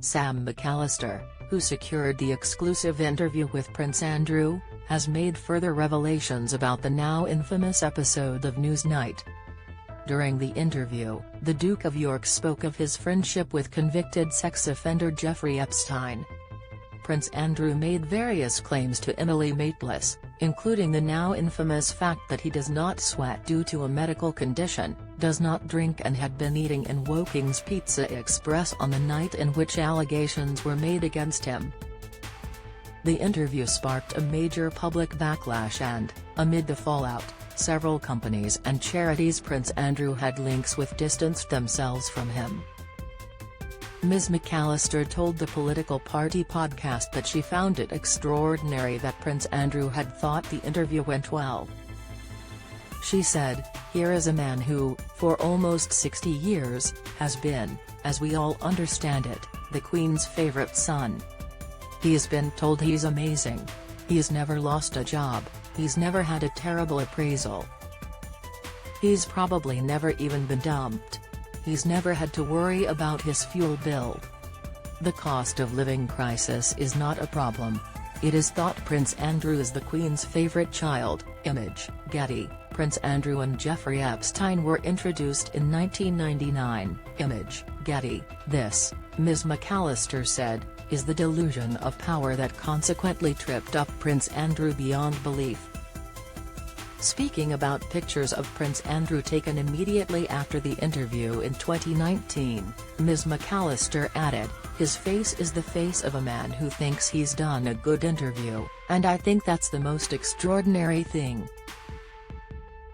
Sam McAlister, who secured the exclusive interview with Prince Andrew, has made further revelations about the now infamous episode of Newsnight. During the interview, the Duke of York spoke of his friendship with convicted sex offender Jeffrey Epstein. Prince Andrew made various claims to Emily Maitlis, including the now infamous fact that he does not sweat due to a medical condition, does not drink and had been eating in Woking's Pizza Express on the night in which allegations were made against him. The interview sparked a major public backlash and, amid the fallout, several companies and charities Prince Andrew had links with distanced themselves from him. Ms. McAlister told the Political Party podcast that she found it extraordinary that Prince Andrew had thought the interview went well. She said, "Here is a man who, for almost 60 years, has been, as we all understand it, the Queen's favorite son. He's been told he's amazing. He's never lost a job, he's never had a terrible appraisal. He's probably never even been dumped. He's never had to worry about his fuel bill. The cost of living crisis is not a problem. It is thought Prince Andrew is the Queen's favorite child." Image, Getty. Prince Andrew and Jeffrey Epstein were introduced in 1999. Image, Getty. This, Ms. McAlister said, is the delusion of power that consequently tripped up Prince Andrew beyond belief. Speaking about pictures of Prince Andrew taken immediately after the interview in 2019, Ms. McAlister added, "His face is the face of a man who thinks he's done a good interview, and I think that's the most extraordinary thing.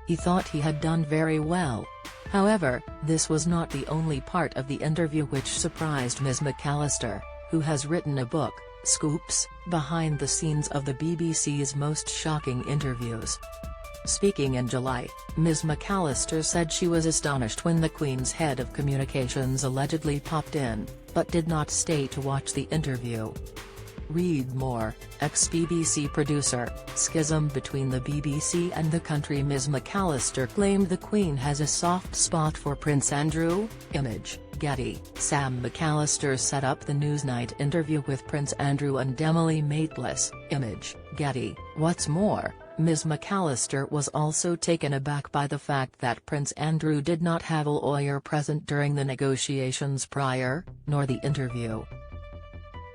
He thought he had done very well." However, this was not the only part of the interview which surprised Ms. McAlister, who has written a book, Scoops, Behind the Scenes of the BBC's Most Shocking Interviews. Speaking in July, Ms. McAlister said she was astonished when the Queen's head of communications allegedly popped in, but did not stay to watch the interview. Read more. Ex-BBC producer, schism between the BBC and the country. Ms. McAlister claimed the Queen has a soft spot for Prince Andrew. Image, Getty. Sam McAlister set up the Newsnight interview with Prince Andrew and Emily Maitlis. Image, Getty. What's more, Ms. McAlister was also taken aback by the fact that Prince Andrew did not have a lawyer present during the negotiations prior, nor the interview.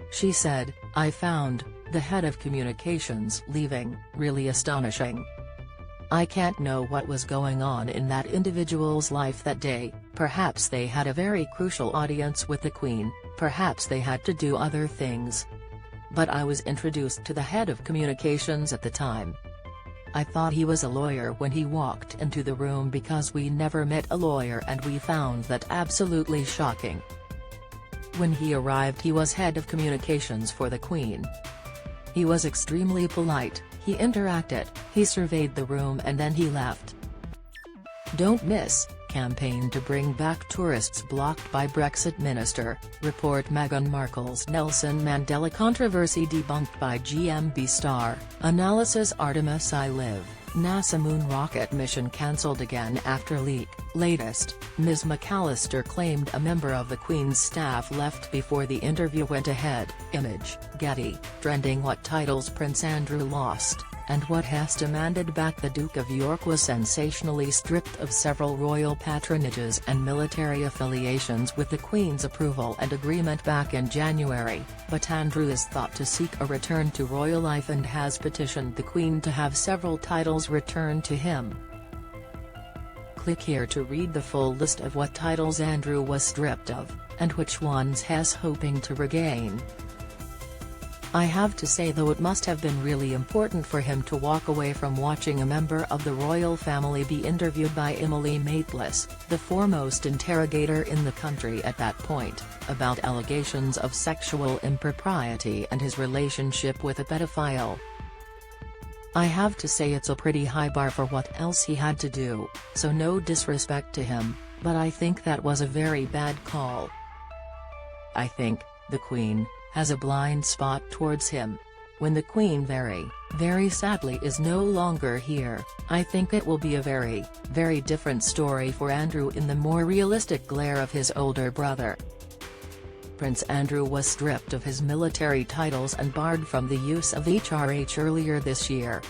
She said, "I found the head of communications leaving really astonishing. I can't know what was going on in that individual's life that day. Perhaps they had a very crucial audience with the Queen, perhaps they had to do other things. But I was introduced to the head of communications at the time. I thought he was a lawyer when he walked into the room because we never met a lawyer, and we found that absolutely shocking. When he arrived, he was head of communications for the Queen. He was extremely polite, he interacted, he surveyed the room, and then he left." Don't miss, campaign to bring back tourists blocked by Brexit minister, report Meghan Markle's Nelson Mandela controversy debunked by GMB star, analysis Artemis I Live, NASA moon rocket mission cancelled again after leak. Latest, Ms. McAlister claimed a member of the Queen's staff left before the interview went ahead. Image, Getty. Trending: what titles Prince Andrew lost, and what has demanded back. The Duke of York was sensationally stripped of several royal patronages and military affiliations with the Queen's approval and agreement back in January, but Andrew is thought to seek a return to royal life and has petitioned the Queen to have several titles returned to him. Click here to read the full list of what titles Andrew was stripped of, and which ones he's hoping to regain. I have to say, though, it must have been really important for him to walk away from watching a member of the royal family be interviewed by Emily Maitlis, the foremost interrogator in the country at that point, about allegations of sexual impropriety and his relationship with a pedophile. I have to say it's a pretty high bar for what else he had to do, so no disrespect to him, but I think that was a very bad call. I think the Queen has a blind spot towards him. When the Queen very sadly is no longer here, I think it will be a very different story for Andrew in the more realistic glare of his older brother. Prince Andrew was stripped of his military titles and barred from the use of HRH earlier this year.